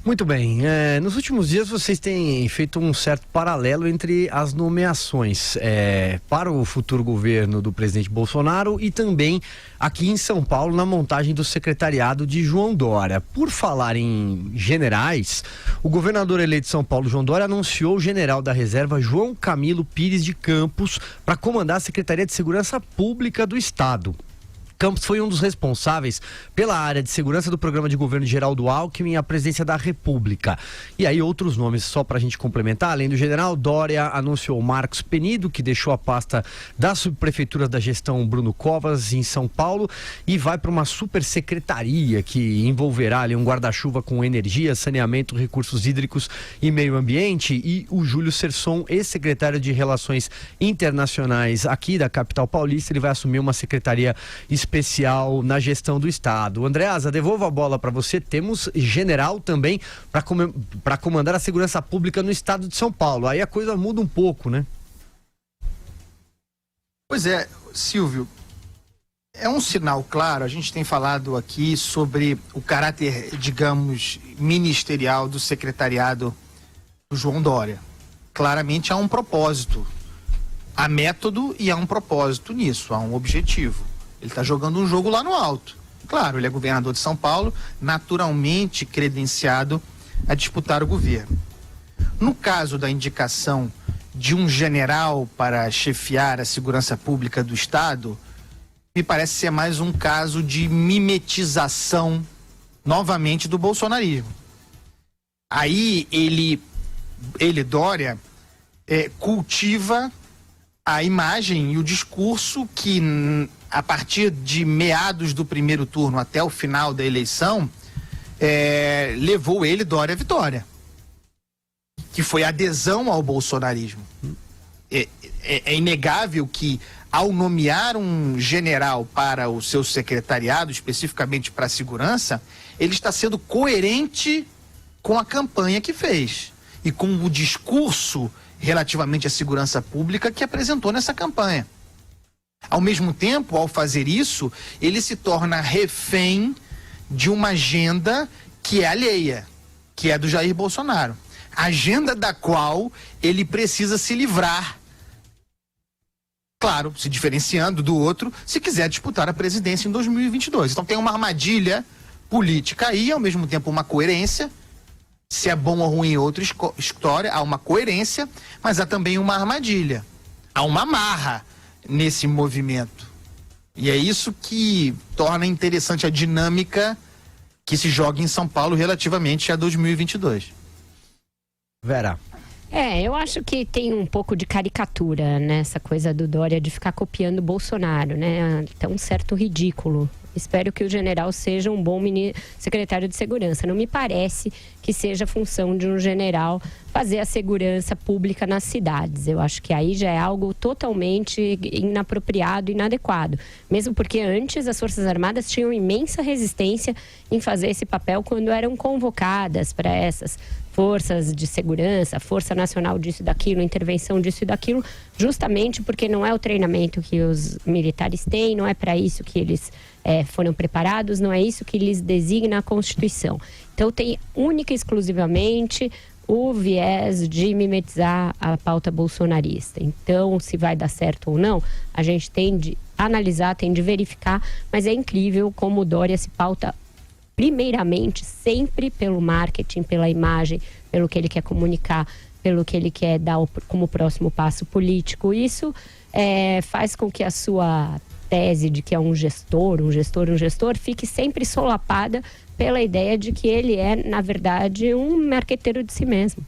Muito bem, nos últimos dias vocês têm feito um certo paralelo entre as nomeações para o futuro governo do presidente Bolsonaro e também aqui em São Paulo na montagem do secretariado de João Dória. Por falar em generais, o governador eleito de São Paulo, João Dória, anunciou o general da reserva João Camilo Pires de Campos para comandar a Secretaria de Segurança Pública do Estado. Campos foi um dos responsáveis pela área de segurança do programa de governo de Geraldo Alckmin e a presidência da República. E aí outros nomes, só para a gente complementar, além do general, Dória anunciou Marcos Penido, que deixou a pasta da subprefeitura da gestão Bruno Covas em São Paulo e vai para uma super secretaria que envolverá ali um guarda-chuva com energia, saneamento, recursos hídricos e meio ambiente. E o Júlio Serson, ex-secretário de Relações Internacionais aqui da capital paulista, ele vai assumir uma secretaria especial na gestão do Estado. Andreasa, devolvo a bola para você. Temos general também para comandar a segurança pública no Estado de São Paulo. Aí a coisa muda um pouco, né? Pois é, Silvio, é um sinal claro. A gente tem falado aqui sobre o caráter, digamos, ministerial do secretariado do João Dória. Claramente há um propósito, há método e há um propósito nisso, há um objetivo. Ele está jogando um jogo lá no alto. Claro, ele é governador de São Paulo, naturalmente credenciado a disputar o governo. No caso da indicação de um general para chefiar a segurança pública do Estado, me parece ser mais um caso de mimetização, novamente, do bolsonarismo. Aí ele Dória, cultiva a imagem e o discurso que, a partir de meados do primeiro turno até o final da eleição, levou ele, Dória, à vitória. Que foi a adesão ao bolsonarismo. É inegável que, ao nomear um general para o seu secretariado, especificamente para a segurança, ele está sendo coerente com a campanha que fez e com o discurso relativamente à segurança pública que apresentou nessa campanha. Ao mesmo tempo, ao fazer isso, ele se torna refém de uma agenda que é alheia, que é do Jair Bolsonaro. Agenda da qual ele precisa se livrar. Claro, se diferenciando do outro, se quiser disputar a presidência em 2022. Então tem uma armadilha política aí, ao mesmo tempo uma coerência. Se é bom ou ruim é outra história, há uma coerência, mas há também uma armadilha. Há uma amarra nesse movimento. E é isso que torna interessante a dinâmica que se joga em São Paulo relativamente a 2022. Vera. Eu acho que tem um pouco de caricatura nessa coisa do Dória de ficar copiando o Bolsonaro, né? Até um certo ridículo. Espero que o general seja um bom secretário de segurança. Não me parece que seja função de um general fazer a segurança pública nas cidades. Eu acho que aí já é algo totalmente inapropriado, inadequado. Mesmo porque antes as Forças Armadas tinham imensa resistência em fazer esse papel quando eram convocadas para essas forças de segurança, Força Nacional disso e daquilo, intervenção disso e daquilo, justamente porque não é o treinamento que os militares têm, não é para isso que eles foram preparados, não é isso que lhes designa a Constituição. Então tem única e exclusivamente o viés de mimetizar a pauta bolsonarista. Então, se vai dar certo ou não, a gente tem de analisar, tem de verificar, mas é incrível como o Dória se pauta primeiramente sempre pelo marketing, pela imagem, pelo que ele quer comunicar, pelo que ele quer dar como próximo passo político. Isso faz com que a sua tese de que é um gestor, fique sempre solapada pela ideia de que ele é, na verdade, um marqueteiro de si mesmo.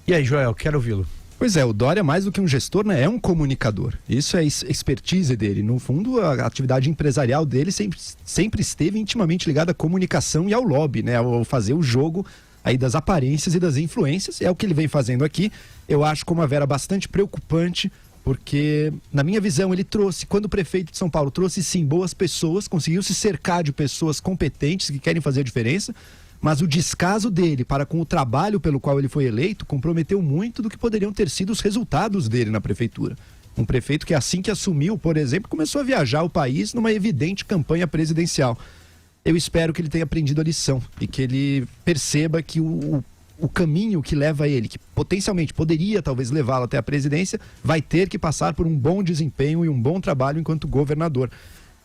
E aí, Joel, quero ouvi-lo. Pois é, o Dória, mais do que um gestor, né, é um comunicador. Isso é expertise dele. No fundo, a atividade empresarial dele sempre esteve intimamente ligada à comunicação e ao lobby, né, ao fazer o jogo aí das aparências e das influências. É o que ele vem fazendo aqui. Eu acho, como a Vera, bastante preocupante, porque, na minha visão, ele trouxe, quando o prefeito de São Paulo trouxe, sim, boas pessoas, conseguiu se cercar de pessoas competentes que querem fazer a diferença, mas o descaso dele para com o trabalho pelo qual ele foi eleito comprometeu muito do que poderiam ter sido os resultados dele na prefeitura. Um prefeito que, assim que assumiu, por exemplo, começou a viajar o país numa evidente campanha presidencial. eu espero que ele tenha aprendido a lição e que ele perceba que o caminho que leva ele, que potencialmente poderia talvez levá-lo até a presidência, vai ter que passar por um bom desempenho e um bom trabalho enquanto governador.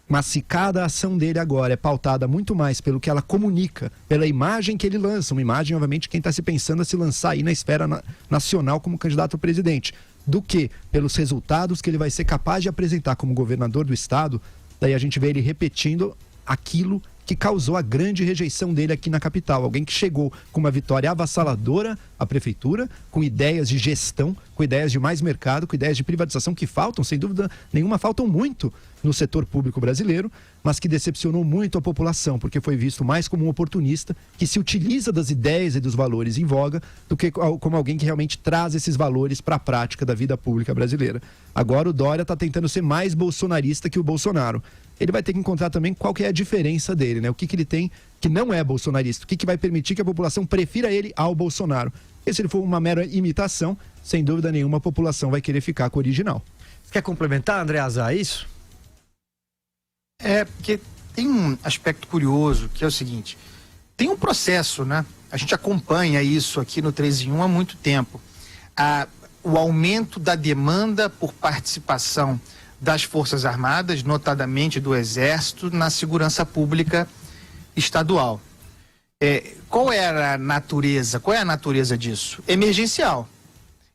Mas se cada ação dele agora é pautada muito mais pelo que ela comunica, pela imagem que ele lança, uma imagem, obviamente, quem está se pensando a se lançar aí na esfera nacional como candidato a presidente, do que pelos resultados que ele vai ser capaz de apresentar como governador do estado, daí a gente vê ele repetindo aquilo que causou a grande rejeição dele aqui na capital. Alguém que chegou com uma vitória avassaladora à prefeitura, com ideias de gestão, com ideias de mais mercado, com ideias de privatização que faltam, sem dúvida nenhuma, faltam muito no setor público brasileiro, mas que decepcionou muito a população, porque foi visto mais como um oportunista que se utiliza das ideias e dos valores em voga do que como alguém que realmente traz esses valores para a prática da vida pública brasileira. Agora o Dória está tentando ser mais bolsonarista que o Bolsonaro. Ele vai ter que encontrar também qual que é a diferença dele, né? O que ele tem que não é bolsonarista, o que vai permitir que a população prefira ele ao Bolsonaro. E se ele for uma mera imitação, sem dúvida nenhuma a população vai querer ficar com o original. Você quer complementar, André Azar, isso? Porque tem um aspecto curioso, que é o seguinte, tem um processo, né? A gente acompanha isso aqui no 3 em 1 há muito tempo. O aumento da demanda por participação das Forças Armadas, notadamente do Exército, na segurança pública estadual. Qual é a natureza disso? Emergencial.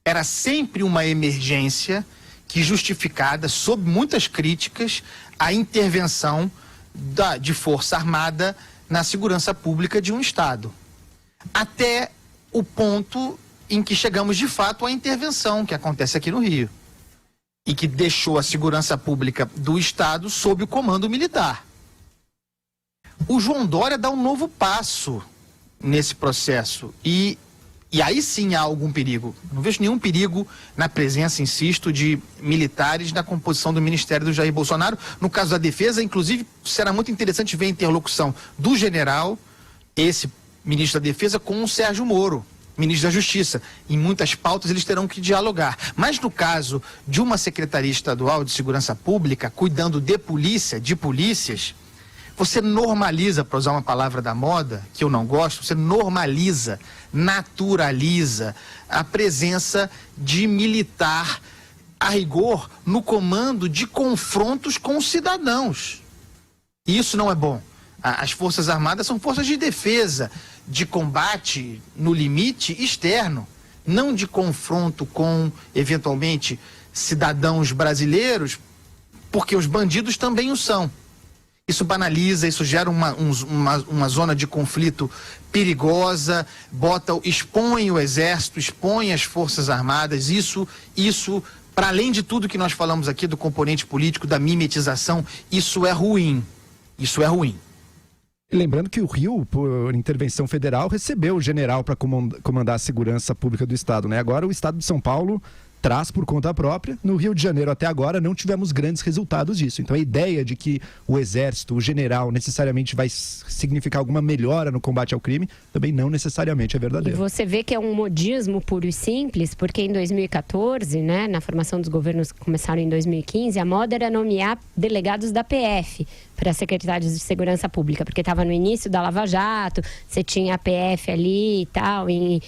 Era sempre uma emergência que justificada, sob muitas críticas, a intervenção de Força Armada na segurança pública de um Estado. Até o ponto em que chegamos, de fato, à intervenção que acontece aqui no Rio. E que deixou a segurança pública do Estado sob o comando militar. O João Dória dá um novo passo nesse processo e aí sim há algum perigo. Não vejo nenhum perigo na presença, insisto, de militares na composição do Ministério do Jair Bolsonaro. No caso da Defesa, inclusive, será muito interessante ver a interlocução do general, esse ministro da Defesa, com o Sérgio Moro, ministro da Justiça. Em muitas pautas eles terão que dialogar. Mas no caso de uma Secretaria Estadual de Segurança Pública, cuidando de polícia, de polícias, você normaliza, para usar uma palavra da moda, que eu não gosto, você normaliza, naturaliza a presença de militar, a rigor, no comando de confrontos com os cidadãos. E isso não é bom. As Forças Armadas são forças de defesa, de combate no limite externo, não de confronto com, eventualmente, cidadãos brasileiros, porque os bandidos também o são. Isso banaliza, isso gera uma zona de conflito perigosa, expõe o Exército, expõe as Forças Armadas, isso, para além de tudo que nós falamos aqui do componente político, da mimetização, isso é ruim. Isso é ruim. Lembrando que o Rio, por intervenção federal, recebeu o general para comandar a segurança pública do Estado, né? Agora o Estado de São Paulo traz por conta própria. No Rio de Janeiro até agora não tivemos grandes resultados disso. Então a ideia de que o Exército, o general, necessariamente vai significar alguma melhora no combate ao crime, também não necessariamente é verdadeiro. E você vê que é um modismo puro e simples, porque em 2014, né, na formação dos governos que começaram em 2015, a moda era nomear delegados da PF para secretários de Segurança Pública, porque estava no início da Lava Jato, você tinha a PF ali e tal, em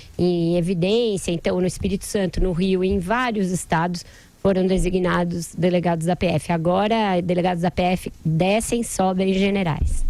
evidência. Então, no Espírito Santo, no Rio e em vários estados foram designados delegados da PF. Agora, delegados da PF descem, sobem generais.